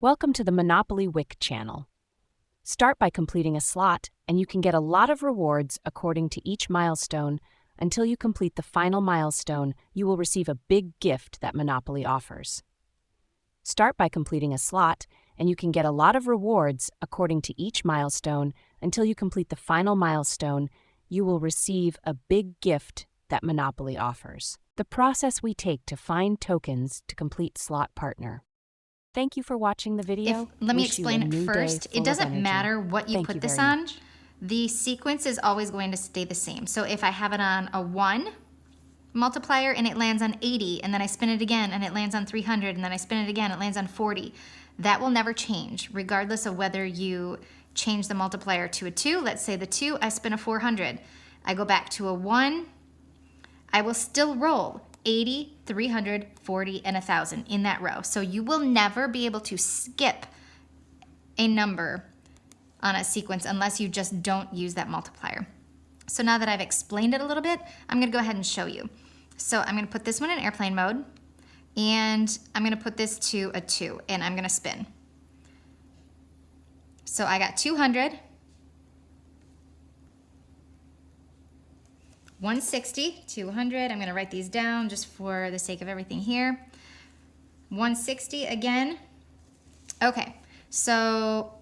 Welcome to the Monopoly Wick channel. Start by completing a slot, and you can get a lot of rewards according to each milestone. Until you complete the final milestone, you will receive a big gift that Monopoly offers. Start by completing a slot, and you can get a lot of rewards according to each milestone. Until you complete the final milestone, you will receive a big gift that Monopoly offers. The process we take to find tokens to complete slot partner. Thank you for watching the video. Let me explain it first. It doesn't matter what you put this on. The sequence is always going to stay the same. So if I have it on a 1 multiplier and it lands on 80, and then I spin it again and it lands on 300, and then I spin it again, it lands on 40, that will never change regardless of whether you change the multiplier to a 2. Let's say the 2, I spin a 400. I go back to a 1, I will still roll 80, 300, 40, and 1,000 in that row. So you will never be able to skip a number on a sequence unless you just don't use that multiplier. So now that I've explained it a little bit, I'm gonna go ahead and show you. So I'm gonna put this one in airplane mode, and I'm gonna put this to a 2, and I'm gonna spin. So I got 200, 160, 200, I'm gonna write these down just for the sake of everything here. 160 again. Okay, so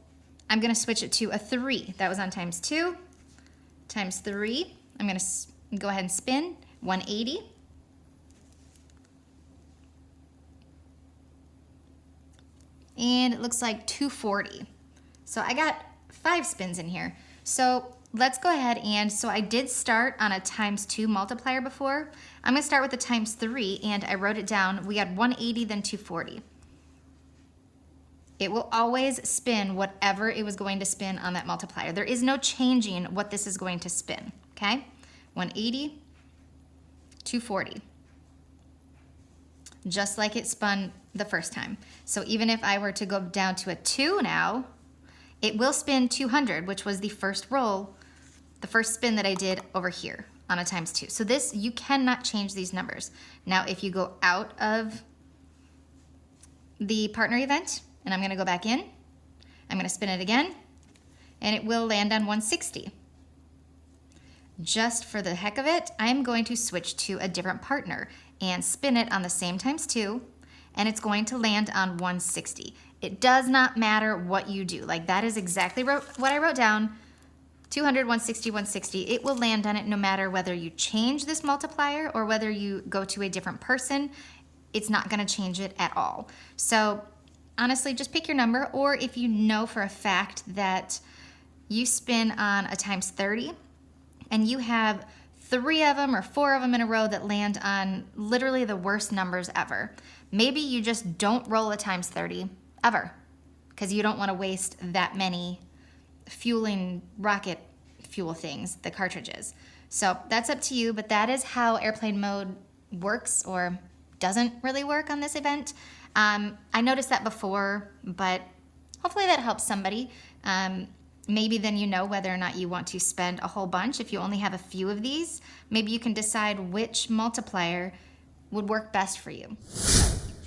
I'm gonna switch it to a 3. That was on times 2, times 3. I'm gonna go ahead and spin, 180. And it looks like 240. So I got 5 spins in here. So let's go ahead and, so I did start on a times 2 multiplier before. I'm gonna start with the times 3, and I wrote it down. We had 180, then 240. It will always spin whatever it was going to spin on that multiplier. There is no changing what this is going to spin, okay? 180, 240. Just like it spun the first time. So even if I were to go down to a 2 now, it will spin 200, which was the first roll, the first spin that I did over here on a times 2. So this, you cannot change these numbers. Now, if you go out of the partner event, and I'm gonna go back in, I'm gonna spin it again, and it will land on 160. Just for the heck of it, I'm going to switch to a different partner and spin it on the same times 2, and it's going to land on 160. It does not matter what you do. Like, that is exactly what I wrote down. 200, 160, 160. It will land on it no matter whether you change this multiplier or whether you go to a different person. It's not gonna change it at all. So honestly, just pick your number, or if you know for a fact that you spin on a times 30 and you have 3 of them or 4 of them in a row that land on literally the worst numbers ever. Maybe you just don't roll a times 30 ever, because you don't want to waste that many fueling rocket fuel things, the cartridges. So that's up to you, but that is how airplane mode works or doesn't really work on this event. I noticed that before, but hopefully that helps somebody. Maybe then you know whether or not you want to spend a whole bunch. If you only have a few of these, maybe you can decide which multiplier would work best for you.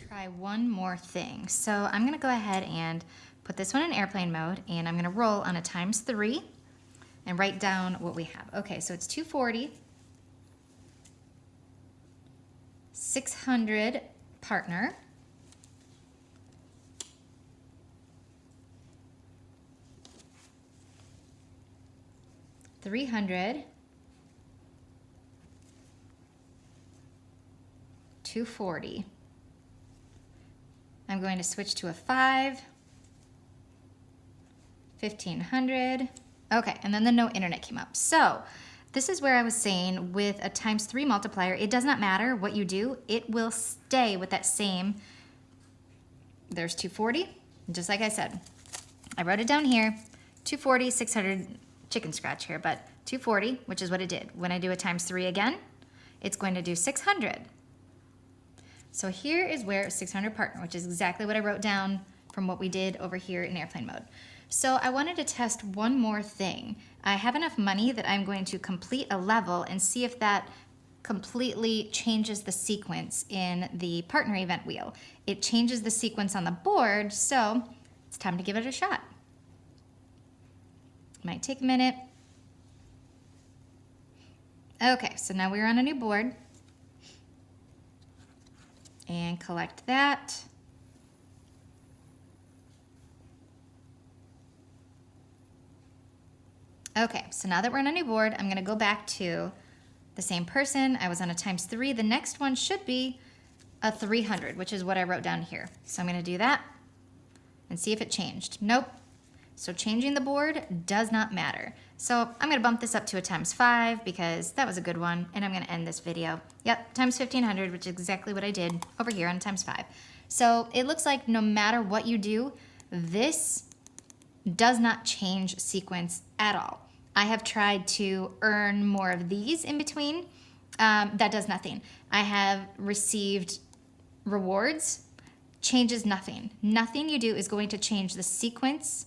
Try one more thing. So I'm gonna go ahead and put this one in airplane mode, and I'm gonna roll on a times 3 and write down what we have. Okay, so it's 240, 600 partner, 300, 240. I'm going to switch to a 5, 1,500. Okay, and then the no internet came up. So this is where I was saying with a times 3 multiplier, it does not matter what you do, it will stay with that same. There's 240, just like I said. I wrote it down here, 240, 600, chicken scratch here, but 240, which is what it did. When I do a times 3 again, it's going to do 600. So here is where 600 partner, which is exactly what I wrote down from what we did over here in airplane mode. So I wanted to test one more thing. I have enough money that I'm going to complete a level and see if that completely changes the sequence in the partner event wheel. It changes the sequence on the board, so it's time to give it a shot. Might take a minute. Okay, so now we're on a new board. And collect that. Okay, so now that we're on a new board, I'm gonna go back to the same person. I was on a ×3. The next one should be a 300, which is what I wrote down here. So I'm gonna do that and see if it changed. Nope. So changing the board does not matter. So I'm gonna bump this up to a ×5 because that was a good one, and I'm gonna end this video. Yep, ×1500, which is exactly what I did over here on ×5. So it looks like no matter what you do, this does not change sequence at all. I have tried to earn more of these in between. That does nothing. I have received rewards, changes nothing. Nothing you do is going to change the sequence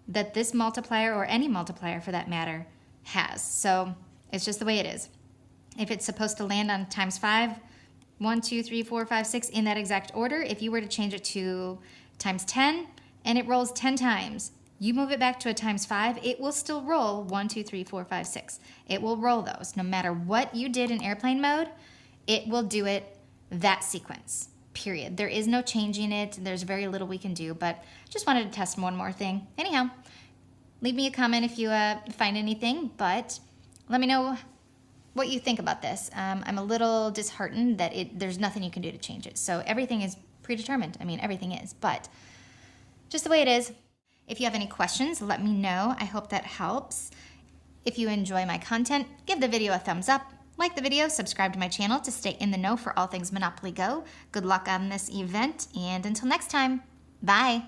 that this multiplier, or any multiplier for that matter, has. So it's just the way it is. If it's supposed to land on ×5, 1, 2, 3, 4, 5, 6 in that exact order, if you were to change it to ×10 and it rolls 10 times, you move it back to a ×5, it will still roll 1, 2, 3, 4, 5, 6. It will roll those. No matter what you did in airplane mode, it will do it that sequence, period. There is no changing it. There's very little we can do, but just wanted to test one more thing. Anyhow, leave me a comment if you find anything, but let me know what you think about this. I'm a little disheartened that there's nothing you can do to change it. So everything is predetermined. I mean, everything is, but just the way it is. If you have any questions, let me know. I hope that helps. If you enjoy my content, give the video a thumbs up, like the video, subscribe to my channel to stay in the know for all things Monopoly Go. Good luck on this event, and until next time, bye.